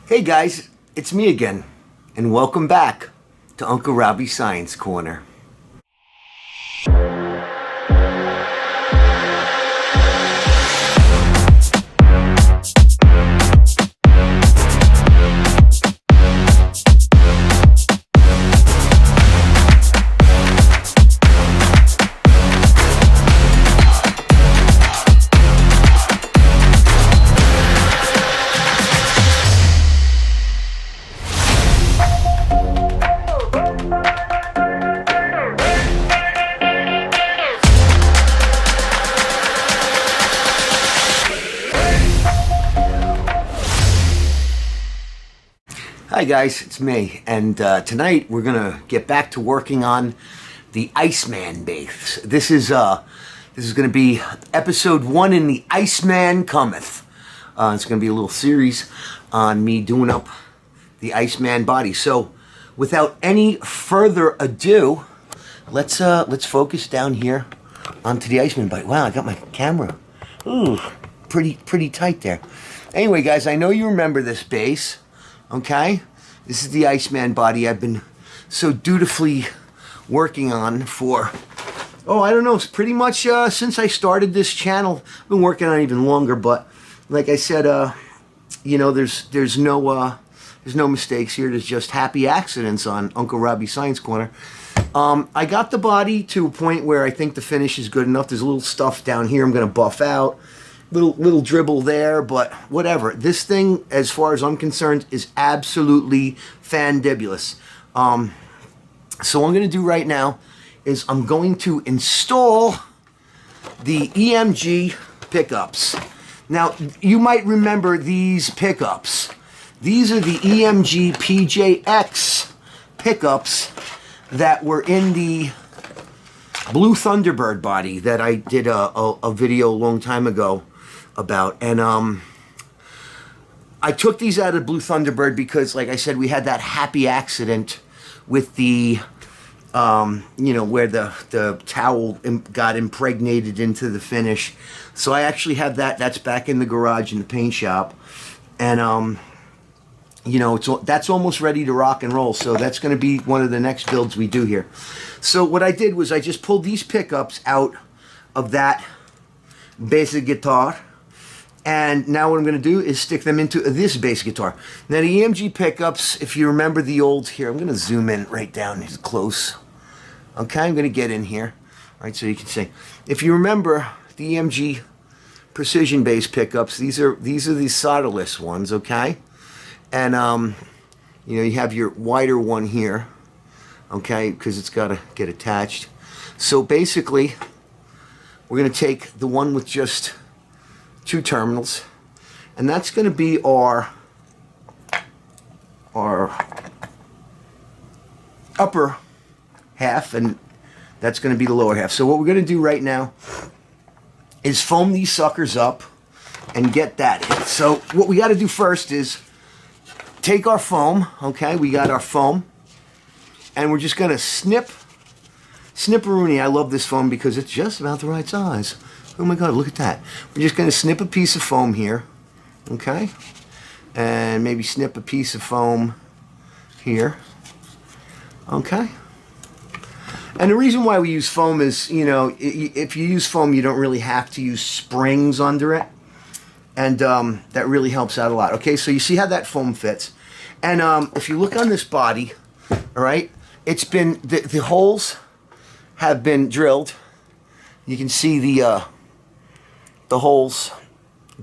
Hey guys, it's me again, and welcome back to Uncle Robbie's Science Corner. Hi guys, it's me, and tonight we're gonna get back to working on the ICE Man bass. This is gonna be episode 1 in the ICE Man Cometh. It's gonna be a little series on me doing up the ICE Man body. So, without any further ado, let's focus down here onto the ICE Man body. Wow, I got my camera. Ooh, pretty tight there. Anyway, guys, I know you remember this bass. Okay, this is the ICE Man body I've been so dutifully working on for, I don't know, it's pretty much since I started this channel. I've been working on it even longer, but like I said, there's no mistakes here. There's just happy accidents on Uncle Robbie's Science Corner. I got the body to a point where I think the finish is good enough. There's a little stuff down here I'm going to buff out. Little dribble there, but whatever. This thing, as far as I'm concerned, is absolutely fandibulous. So what I'm going to do right now is I'm going to install the EMG pickups. Now, you might remember these pickups. These are the EMG PJAX pickups that were in the Blue Thunderbird body that I did a video a long time ago about. And I took these out of Blue Thunderbird because, like I said, we had that happy accident with the where the towel got impregnated into the finish. So I actually have that's back in the garage in the paint shop, and that's almost ready to rock and roll. So that's going to be one of the next builds we do here. So what I did was I just pulled these pickups out of that basic guitar, and now what I'm going to do is stick them into this bass guitar. Now the EMG pickups, if you remember the old, here I'm going to zoom in right down close. Okay, I'm going to get in here, all right, so you can see. If you remember the EMG precision bass pickups, these are the solderless ones, okay, and you have your wider one here. Okay, because it's got to get attached. So basically, we're going to take the one with just 2 terminals, and that's going to be our upper half, and that's going to be the lower half. So what we're going to do right now is foam these suckers up and get that in. So what we got to do first is take our foam. Okay, we got our foam. And we're just going to snip-a-rooney. I love this foam because it's just about the right size. Oh my God, look at that. We're just going to snip a piece of foam here, okay? And maybe snip a piece of foam here, okay? And the reason why we use foam is, if you use foam, you don't really have to use springs under it. And that really helps out a lot. Okay, so you see how that foam fits. And if you look on this body, all right, it's been, the holes have been drilled. You can see the holes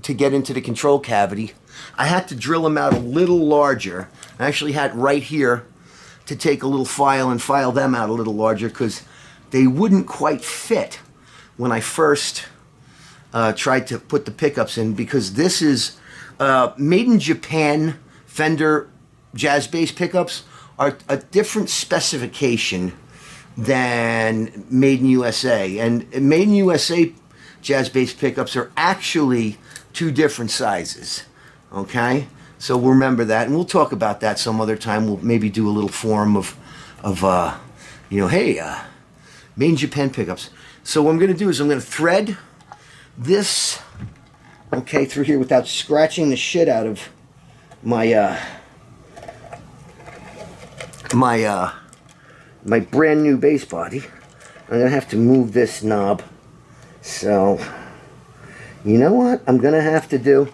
to get into the control cavity. I had to drill them out a little larger. I actually had right here to take a little file and file them out a little larger because they wouldn't quite fit when I first tried to put the pickups in, because this is made in Japan. Fender jazz bass pickups are a different specification than made in USA. And made in USA jazz bass pickups are actually 2 different sizes. Okay? So remember that, and we'll talk about that some other time. We'll maybe do a little forum of made in Japan pickups. So what I'm going to do is I'm going to thread this, okay, through here without scratching the shit out of my my brand new base body. I'm gonna have to move this knob. So, you know what I'm gonna have to do?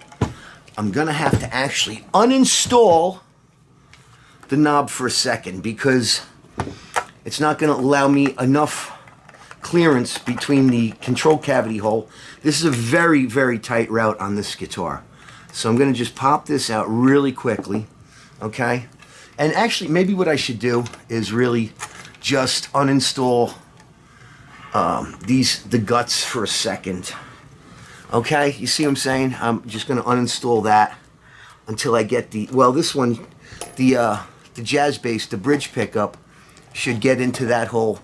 I'm gonna have to actually uninstall the knob for a second because it's not gonna allow me enough clearance between the control cavity hole. This is a very, very tight route on this guitar. So I'm gonna just pop this out really quickly, okay? And actually, maybe what I should do is really just uninstall the guts for a second. Okay, you see what I'm saying? I'm just gonna uninstall that until I get the, well, this one, the Jazz bass, the bridge pickup, should get into that hole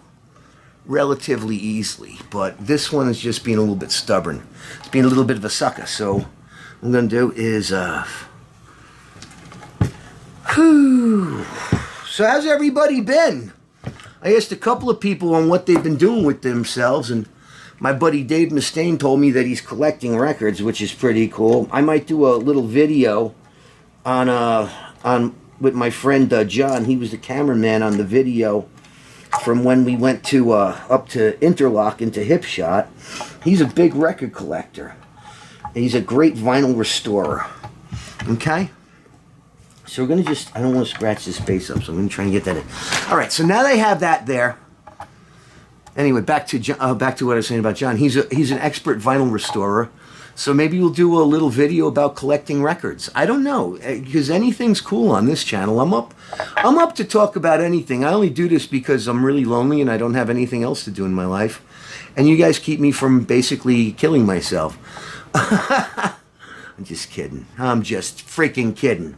relatively easily. But this one is just being a little bit stubborn. It's being a little bit of a sucker. So what I'm gonna do is, So how's everybody been? I asked a couple of people on what they've been doing with themselves, and my buddy Dave Mustaine told me that he's collecting records, which is pretty cool. I might do a little video on with my friend John. He was the cameraman on the video from when we went to up to Interlock into Hip Shot. He's a big record collector. He's a great vinyl restorer. Okay? So we're going to just, I don't want to scratch this bass up, so I'm going to try and get that in. All right, so now they have that there. Anyway, back to what I was saying about John. He's an expert vinyl restorer. So maybe we'll do a little video about collecting records. I don't know, because anything's cool on this channel. I'm up to talk about anything. I only do this because I'm really lonely and I don't have anything else to do in my life. And you guys keep me from basically killing myself. I'm just kidding. I'm just freaking kidding.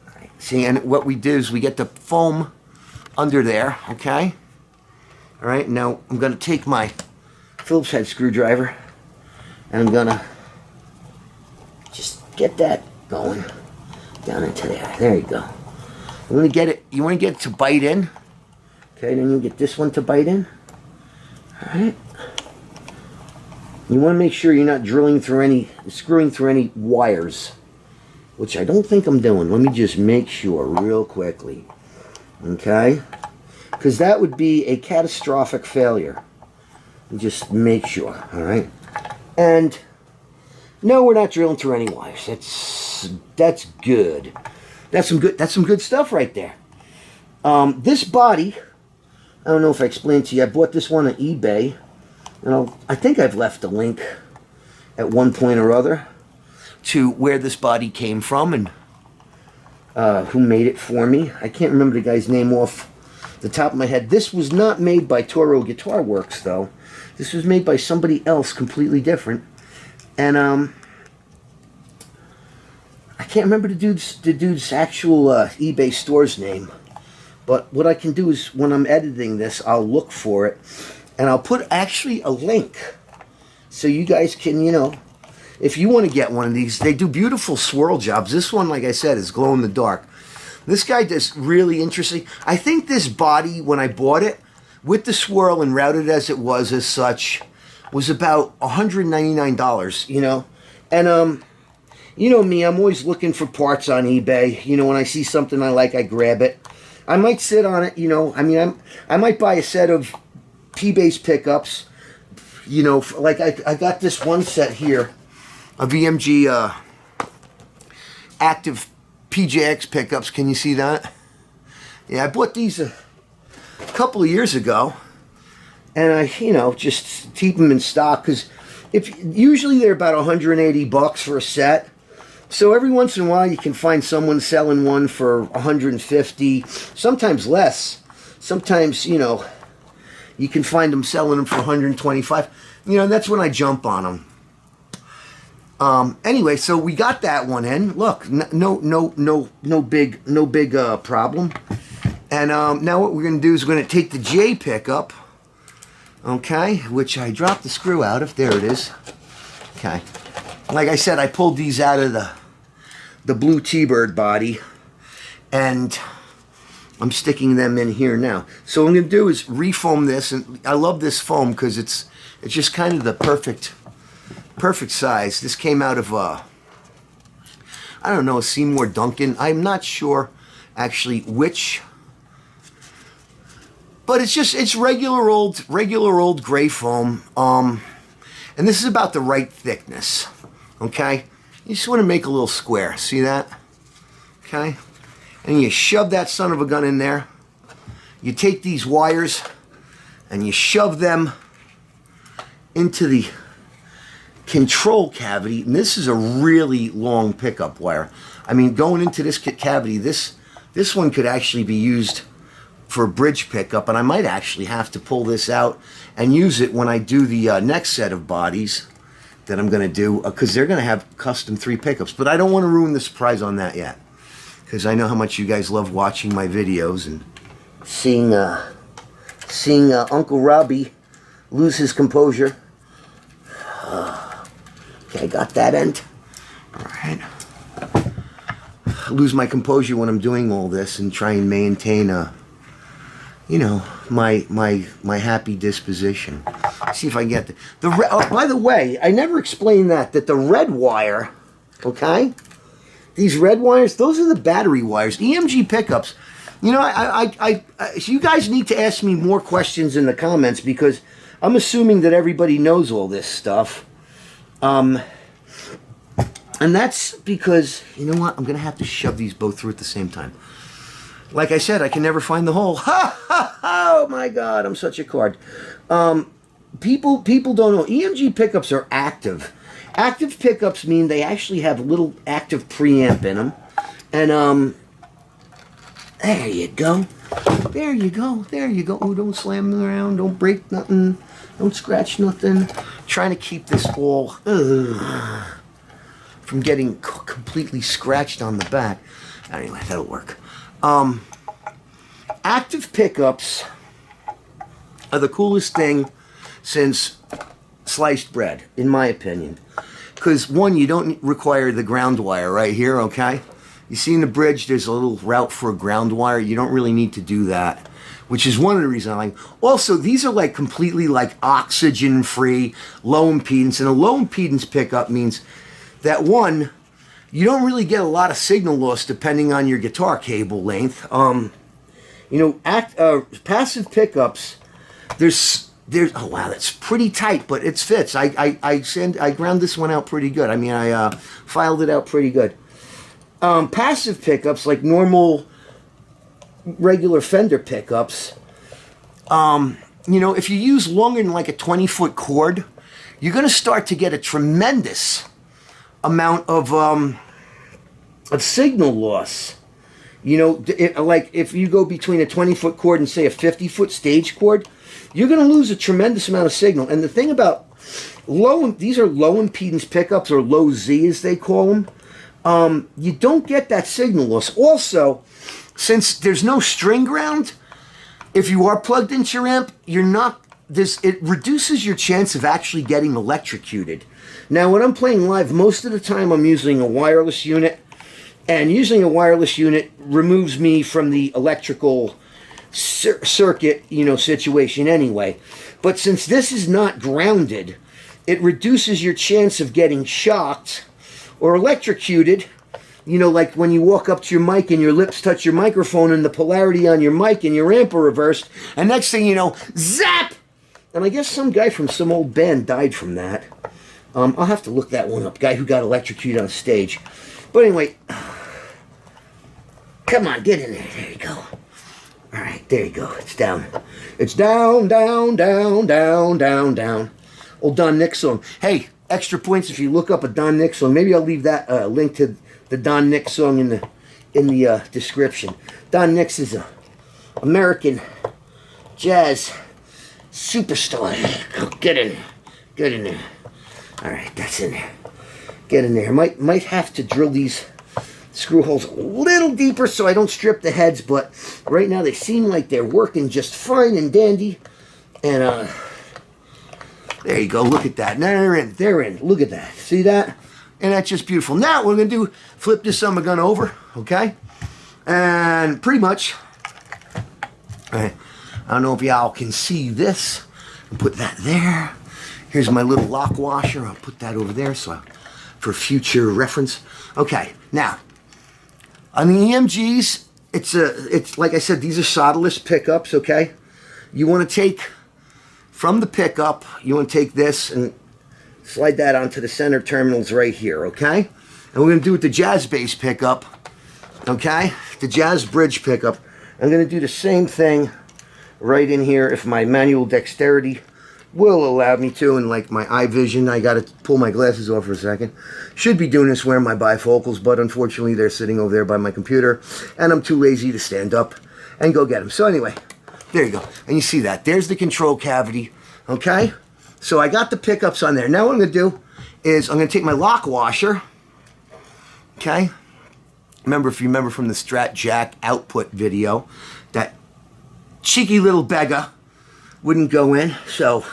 All right. See, and what we do is we get the foam under there, okay? All right, now I'm going to take my Phillips head screwdriver and I'm going to just get that going down into there. There you go. You want to get it to bite in. Okay, then you get this one to bite in. All right. You want to make sure you're not screwing through any wires, which I don't think I'm doing. Let me just make sure real quickly. Okay? Because that would be a catastrophic failure. Just make sure, all right? And no, we're not drilling through any wires. That's good. That's some good stuff right there. This body, I don't know if I explained to you. I bought this one on eBay. And I think I've left a link at one point or other to where this body came from and who made it for me. I can't remember the guy's name off the top of my head. This was not made by Toro Guitar Works, though. This was made by somebody else completely different. And I can't remember the dude's actual eBay store's name. But what I can do is when I'm editing this, I'll look for it. And I'll put actually a link so you guys can, if you want to get one of these, they do beautiful swirl jobs. This one, like I said, is glow in the dark. This guy does really interesting. I think this body, when I bought it, with the swirl and routed as it was as such, was about $199, And, you know me, I'm always looking for parts on eBay. When I see something I like, I grab it. I might sit on it, I might buy a set of P-bass pickups, like I got this one set here of EMG active PJAX pickups. Can you see that? Yeah, I bought these a couple of years ago, and I, just keep them in stock because usually they're about $180 for a set. So every once in a while you can find someone selling one for $150, sometimes less. Sometimes, you can find them selling them for $125. That's when I jump on them. Anyway, so we got that one in. Look, no big problem. And now what we're going to do is we're going to take the J pickup, okay, which I dropped the screw out of. There it is. Okay. Like I said, I pulled these out of the blue T-Bird body, and I'm sticking them in here now. So what I'm going to do is refoam this, and I love this foam because it's just kind of the perfect size. This came out of I I don't know, Seymour Duncan. I'm not sure actually which, but it's regular old gray foam. And this is about the right thickness. Okay, you just want to make a little square. See that? Okay, and you shove that son of a gun in there. You take these wires and you shove them into the control cavity, and this is a really long pickup wire. I mean, going into this cavity, this one could actually be used for a bridge pickup, and I might actually have to pull this out and use it when I do the next set of bodies that I'm going to do, because they're going to have custom 3 pickups. But I don't want to ruin the surprise on that yet, because I know how much you guys love watching my videos and seeing Uncle Robbie lose his composure. Okay, I got that end. All right. Lose my composure when I'm doing all this and try and maintain you know, my happy disposition. See if I can get the red. Oh, by the way, I never explained that the red wire, okay? These red wires, those are the battery wires. EMG pickups. You know, you guys need to ask me more questions in the comments, because I'm assuming that everybody knows all this stuff. And that's because, you know what, I'm going to have to shove these both through at the same time. Like I said, I can never find the hole. Ha, ha, ha, oh my God, I'm such a card. People don't know, EMG pickups are active. Active pickups mean they actually have a little active preamp in them. And, there you go. There you go. There you go. Oh, don't slam them around. Don't break nothing. Don't scratch nothing. Trying to keep this all from getting completely scratched on the back. Anyway, that'll work. Active pickups are the coolest thing since sliced bread, in my opinion. Because, one, you don't require the ground wire right here, okay? You see in the bridge, there's a little route for a ground wire. You don't really need to do that, which is one of the reasons I like. Also, these are like completely like oxygen-free, low impedance. And a low impedance pickup means that, one, you don't really get a lot of signal loss depending on your guitar cable length. You know, passive pickups, there's oh wow, that's pretty tight, but it fits. I ground this one out pretty good. I mean, I filed it out pretty good. Passive pickups, like normal, regular Fender pickups, you know, if you use longer than like a 20-foot cord, you're going to start to get a tremendous amount of signal loss. You know, like if you go between a 20-foot cord and say a 50-foot stage cord, you're going to lose a tremendous amount of signal. And the thing about these are low impedance pickups, or low Z as they call them. You don't get that signal loss. Also, since there's no string ground, if you are plugged into your amp, it reduces your chance of actually getting electrocuted. Now, when I'm playing live, most of the time I'm using a wireless unit, and using a wireless unit removes me from the electrical circuit, you know, situation anyway. But since this is not grounded, it reduces your chance of getting shocked or electrocuted. You know, like when you walk up to your mic and your lips touch your microphone and the polarity on your mic and your amp are reversed, and next thing you know, zap! And I guess some guy from some old band died from that. I'll have to look that one up. Guy who got electrocuted on stage. But anyway, come on, get in there. There you go. All right, there you go. It's down. It's down, down, down, down, down, down. Old Don Nick song. Hey, extra points if you look up a Don Nick song. Maybe I'll leave that link to the Don Nick song in the description. Don Nick's is a American jazz superstar. Get in there. Get in there. All right, that's in there. Get in there. Might have to drill these screw holes a little deeper so I don't strip the heads, but right now they seem like they're working just fine and dandy. And there you go. Look at that. Now they're in. They're in. Look at that. See that? And that's just beautiful. Now what we're going to do, flip this son of a gun over, okay? And pretty much, I don't know if y'all can see this. I'll put that there. Here's my little lock washer. I'll put that over there so for future reference. Okay, now on the EMGs, it's like I said, these are solderless pickups. Okay, you want to take from the pickup, you want to take this and slide that onto the center terminals right here. Okay, and we're going to do it with the Jazz bass pickup. Okay, the Jazz bridge pickup. I'm going to do the same thing right in here if my manual dexterity will allow me to, and like my eye vision, I gotta pull my glasses off for a second. Should be doing this wearing my bifocals, but unfortunately they're sitting over there by my computer, and I'm too lazy to stand up and go get them. So anyway, there you go. And you see that. There's the control cavity, okay? So I got the pickups on there. Now what I'm gonna do is I'm gonna take my lock washer, okay? If you remember from the Strat Jack output video, that cheeky little beggar wouldn't go in, so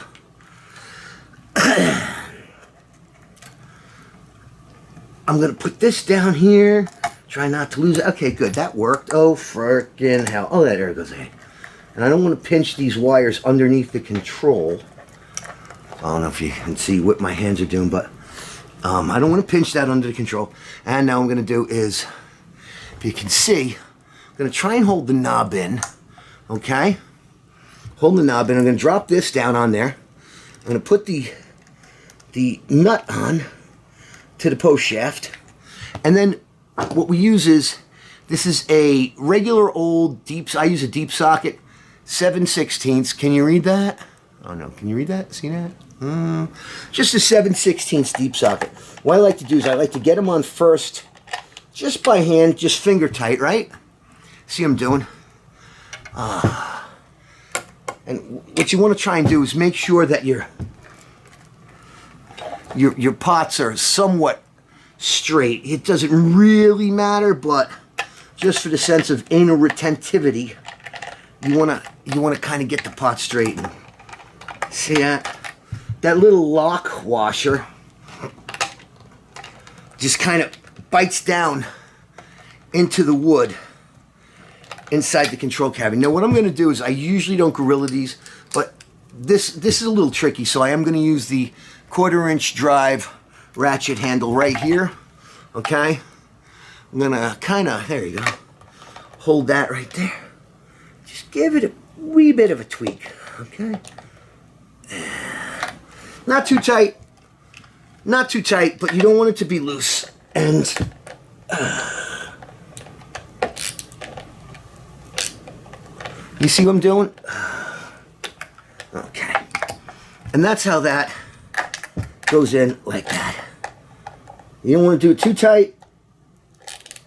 I'm gonna put this down here, try not to lose it. Okay, good, that worked. Oh, frickin' hell. Oh, there it goes. And I don't want to pinch these wires underneath the control. I don't know if you can see what my hands are doing, but I don't want to pinch that under the control. And now what I'm gonna do is, if you can see, I'm gonna try and hold the knob in, okay? Hold the knob in. I'm gonna drop this down on there. I'm gonna put the nut on to the post shaft, and then what we use is, this is a regular old deep, I use a deep socket 7/16. Can you read that? Oh no, can you read that? See that? Just a 7/16 deep socket. What I like to do is I like to get them on first, just by hand, just finger tight, right? See what I'm doing? And what you want to try and do is make sure that your pots are somewhat straight. It doesn't really matter, but just for the sense of anal retentivity, you wanna kind of get the pot straight. And see that? That little lock washer just kind of bites down into the wood inside the control cavity. Now what I'm going to do is, I usually don't gorilla these, but this is a little tricky, so I am going to use the 1/4" drive ratchet handle right here. Okay, I'm going to kind of, there you go, hold that right there. Just give it a wee bit of a tweak. Okay, not too tight, not too tight, but you don't want it to be loose. And you see what I'm doing? Okay. And that's how that goes in, like that. You don't want to do it too tight,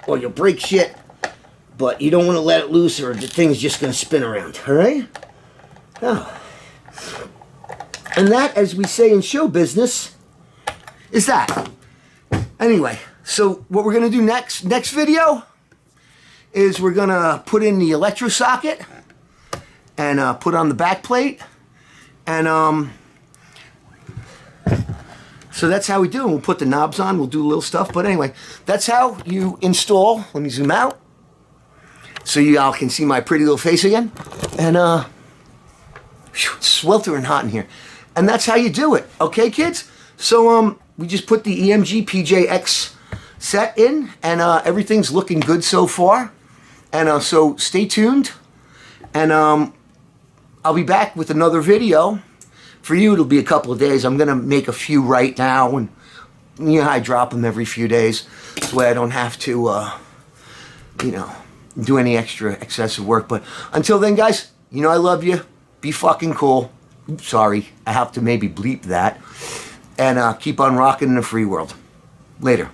or you'll break shit, but you don't want to let it loose, or the thing's just going to spin around, all right? Oh. And that, as we say in show business, is that. Anyway, so what we're going to do next video is we're going to put in the electro socket and put on the back plate, and so that's how we do it. We'll put the knobs on, we'll do a little stuff, but anyway, that's how you install. Let me zoom out so you all can see my pretty little face again. And it's sweltering hot in here, and that's how you do it. Okay, kids? So we just put the EMG PJAX set in, and everything's looking good so far. And so stay tuned, and I'll be back with another video. For you, it'll be a couple of days. I'm gonna make a few right now, and you know, I drop them every few days. This way I don't have to, you know, do any extra excessive work. But until then, guys, you know I love you. Be fucking cool. Oops, sorry, I have to maybe bleep that. And keep on rocking in the free world. Later.